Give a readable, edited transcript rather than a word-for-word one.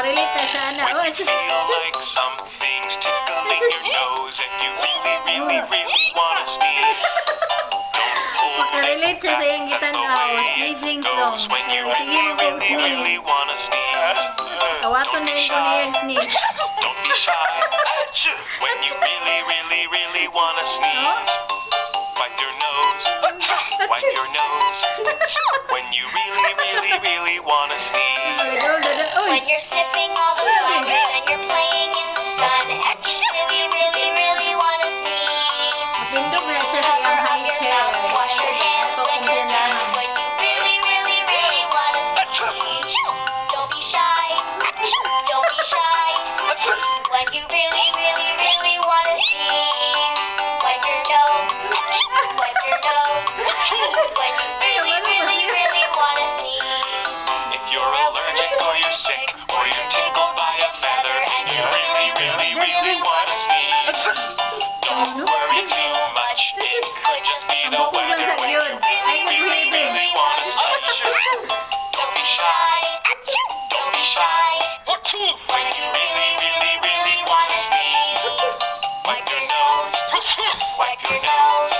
Makarelate na siya na. When you feel like something's tickling your nose and you really wanna sneeze. Don't hold Makarelate siya sa iyong That's gitan the na way sneezing it song. goes when you Sige mo kung really sneeze. wanna sneeze. Kawaton Don't na be yung kuniyang shy. sneeze. Don't be shy. When you really wanna sneeze. Wipe your nose. Wipe your nose. When you really wanna sneeze. Uy, When you're sniffing all the flowers and you're playing in the sun, if you really wanna sneeze, matindog na siya sa iyang high chair. wash your hands when you're done. When you really wanna sneeze, don't be shy. Don't be shy. When you really wanna sneeze, wipe your nose. Wipe your nose. When you really wanna sneeze. If you're allergic or you're sick or you're tickled by a feather and you really wanna sneeze, don't worry too much. It could just be the weather. When you really wanna sneeze, don't be shy. Don't be shy. When you really wanna sneeze, wipe your nose. Wipe your nose.